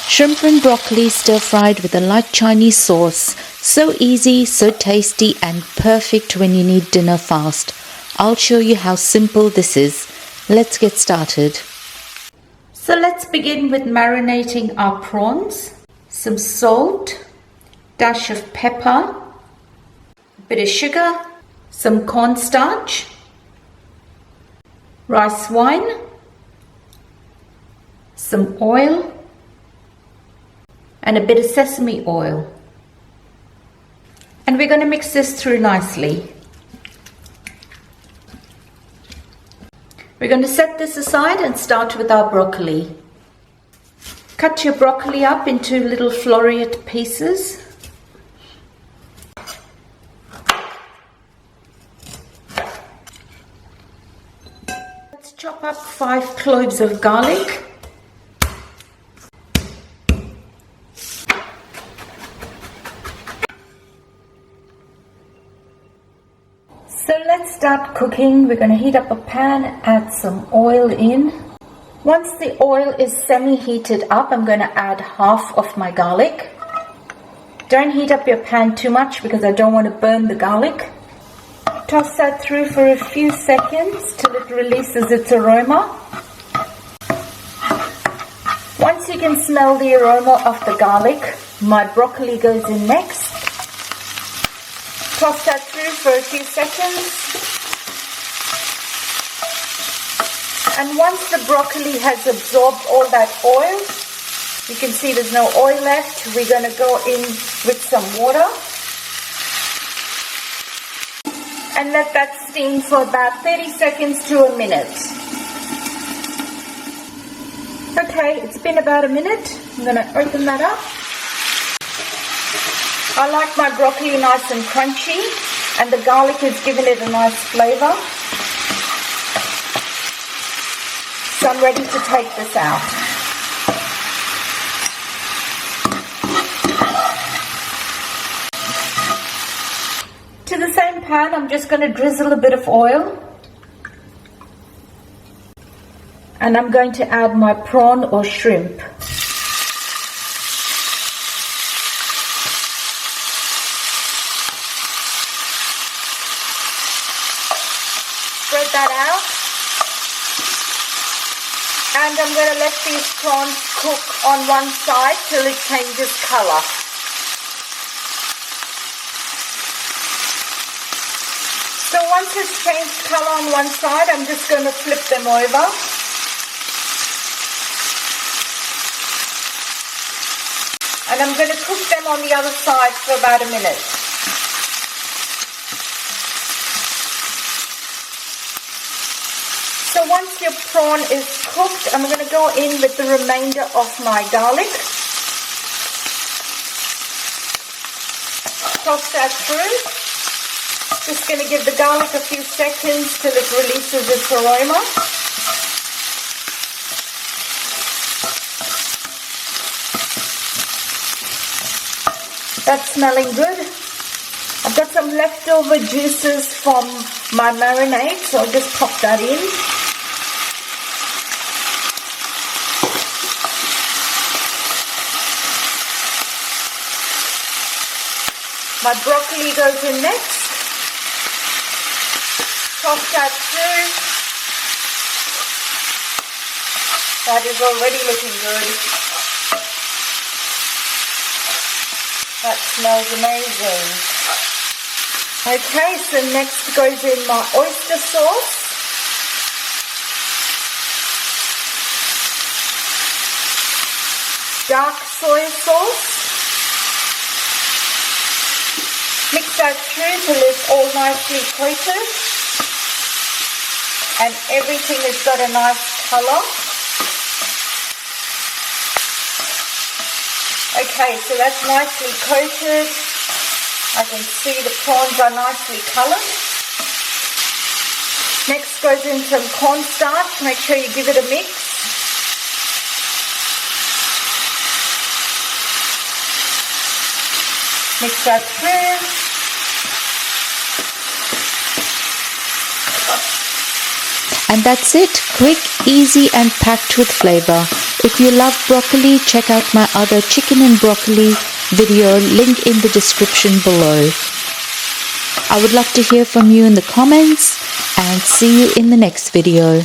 Shrimp and broccoli stir-fried with a light Chinese sauce. So easy, so tasty and perfect when you need dinner fast. I'll show you how simple this is. Let's get started. So let's begin with marinating our prawns. Some salt, dash of pepper, a bit of sugar, some cornstarch, rice wine, some oil, and a bit of sesame oil. And we're going to mix this through nicely. We're going to set this aside and start with our broccoli. Cut your broccoli up into little floreate pieces. Let's chop up 5 cloves of garlic. So let's start cooking. We're going to heat up a pan, add some oil in. Once the oil is semi-heated up, I'm going to add half of my garlic. Don't heat up your pan too much because I don't want to burn the garlic. Toss that through for a few seconds till it releases its aroma. Once you can smell the aroma of the garlic, my broccoli goes in next. Toss that through for a few seconds. And once the broccoli has absorbed all that oil, you can see there's no oil left, we're going to go in with some water. And let that steam for about 30 seconds to a minute. Okay, it's been about a minute. I'm going to open that up. I like my broccoli nice and crunchy, and the garlic has given it a nice flavour. So I'm ready to take this out. To the same pan, I'm just going to drizzle a bit of oil. And I'm going to add my prawn or shrimp. Spread that out, and I'm going to let these prawns cook on one side till it changes colour. So once it's changed colour on one side, I'm just going to flip them over. And I'm going to cook them on the other side for about a minute. So once your prawn is cooked, I'm going to go in with the remainder of my garlic. Toss that through. Just going to give the garlic a few seconds till it releases its aroma. That's smelling good. I've got some leftover juices from my marinade, so I'll just pop that in. My broccoli goes in next. Toss that through. That is already looking good. That smells amazing. Okay, so next goes in my oyster sauce. Dark soy sauce. Mix that through till it's all nicely coated and everything has got a nice colour. Okay, so that's nicely coated. I can see the prawns are nicely coloured. Next goes in some cornstarch. Make sure you give it a mix. Mix that through. And that's it, quick, easy and packed with flavor. If you love broccoli, check out my other chicken and broccoli video, link in the description below. I would love to hear from you in the comments and see you in the next video.